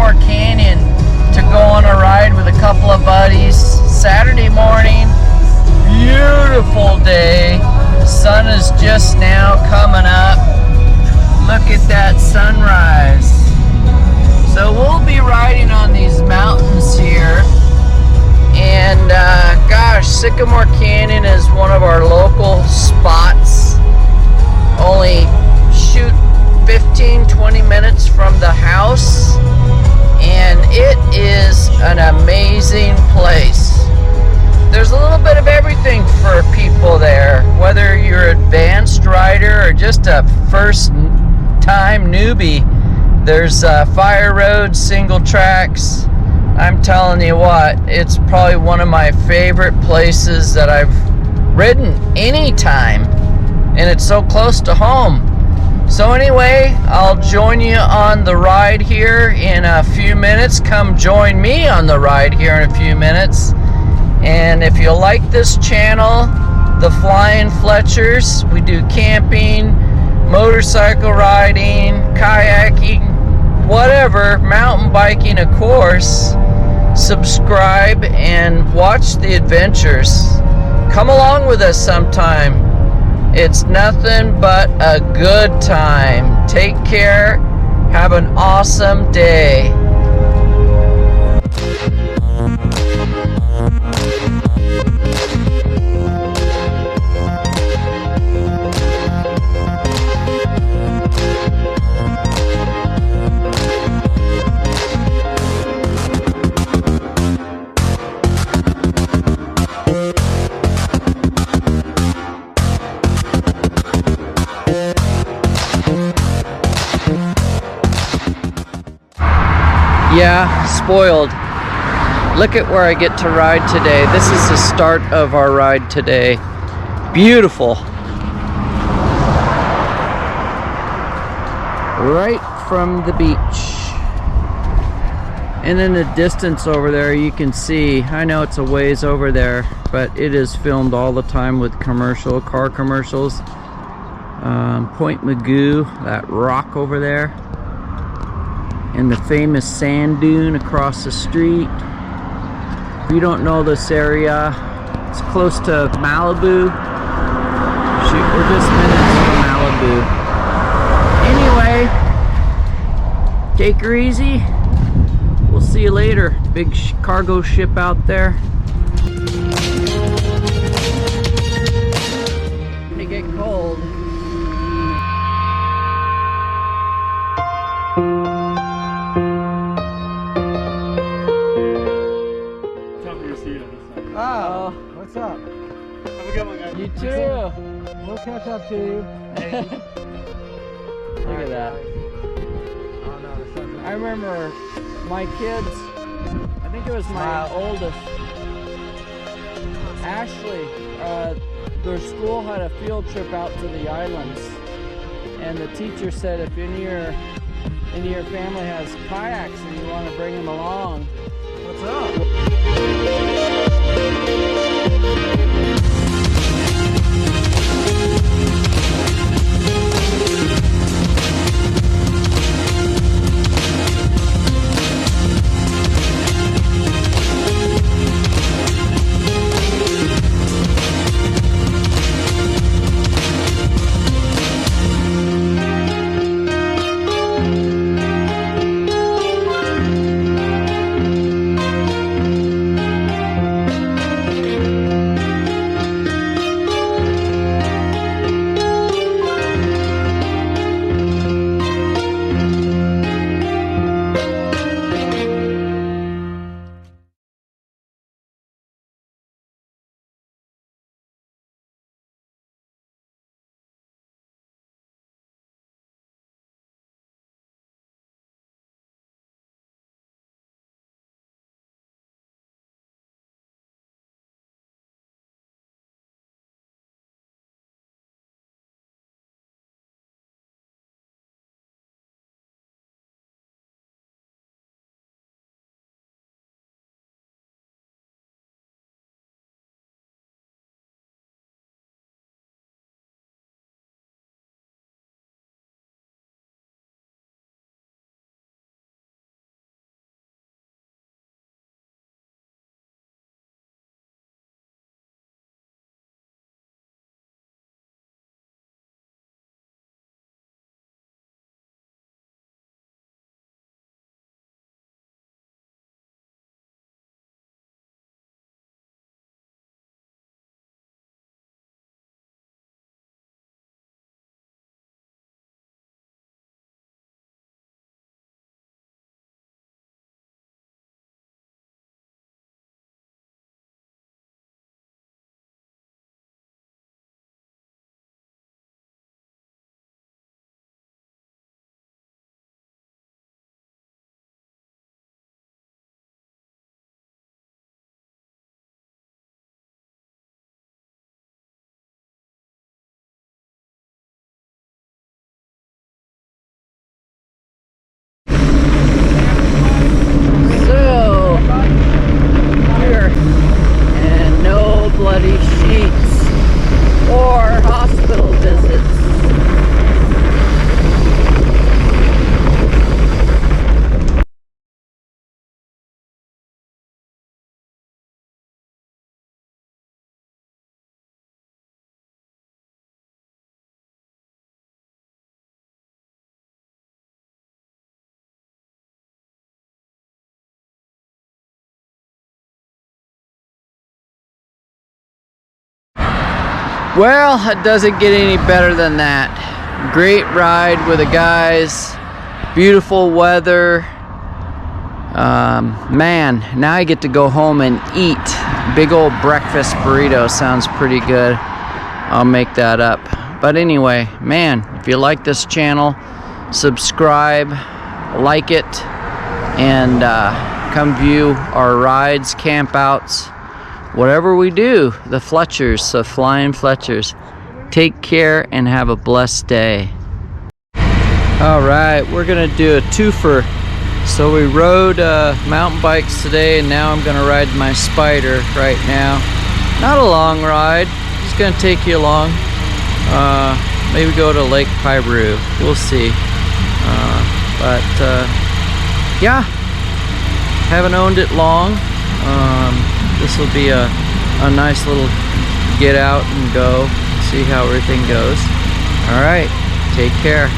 Sycamore Canyon to go on a ride with a couple of buddies. Saturday morning, beautiful day. The sun is just now coming up. Look at that sunrise. So we'll be riding on these mountains here. And gosh, Sycamore Canyon is one of our local spots. Only 15-20 minutes from the house, and it is an amazing place. There's a little bit of everything for people there, whether you're an advanced rider or just a first time newbie. There's fire roads, single tracks. I'm telling you what, it's probably one of my favorite places that I've ridden anytime, and it's so close to home. So anyway, I'll join you on the ride here in a few minutes. Come join me on the ride here in a few minutes. And if you like this channel, The Flying Fletchers, we do camping, motorcycle riding, kayaking, whatever, mountain biking, of course. Subscribe and watch the adventures. Come along with us sometime. It's nothing but a good time. Take care. Have an awesome day. Yeah, spoiled. Look at where I get to ride today. This is the start of our ride today. Beautiful. Right from the beach. And in the distance over there you can see, I know it's a ways over there, but it is filmed all the time with car commercials. Point Magoo, that rock over there. And the famous sand dune across the street. If you don't know this area, it's close to Malibu. Shoot, we're just minutes from Malibu. Anyway, take her easy. We'll see you later. Big cargo ship out there. Gonna get cold. Oh, what's up? Have a good one, guys. You too. We'll catch up to you. Look at that. Oh no, the sun's I remember my kids, I think it was my oldest, Ashley, their school had a field trip out to the islands, and the teacher said if any of your family has kayaks and you want to bring them along. What's up? Well, it doesn't get any better than that. Great ride with the guys, beautiful weather. Man, now I get to go home and eat. Big old breakfast burrito sounds pretty good. I'll make that up. But anyway, man, if you like this channel, subscribe, like it, and come view our rides, campouts, whatever we do. The Fletchers, the Flying Fletchers. Take care and have a blessed day. All right, we're gonna do a twofer. So we rode mountain bikes today, and now I'm gonna ride my Spider right now. Not a long ride, just gonna take you along. Maybe go to Lake Piru, we'll see. Yeah, haven't owned it long. This will be a nice little get out and go, see how everything goes. All right, take care.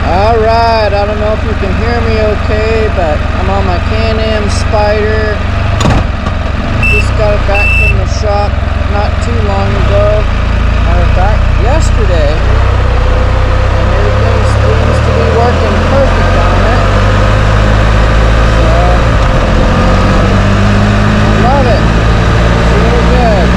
Alright, I don't know if you can hear me okay, but I'm on my Can-Am Spider. Just got it back from the shop not too long ago. Matter of fact, yesterday. And everything seems to be working perfect on it. So, I love it. It's really good.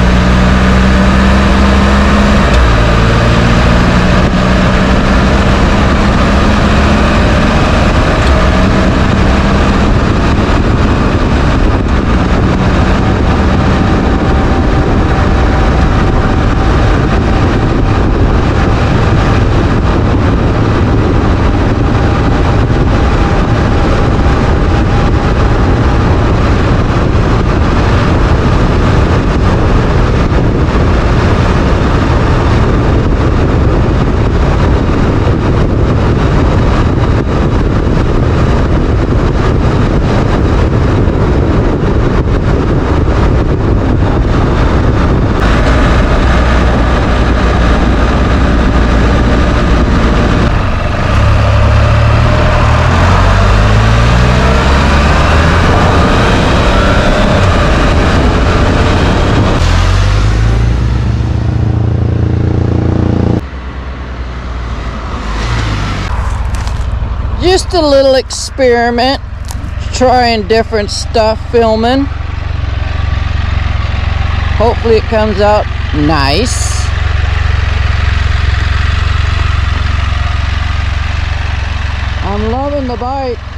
Just a little experiment, trying different stuff, filming. Hopefully it comes out nice. I'm loving the bike.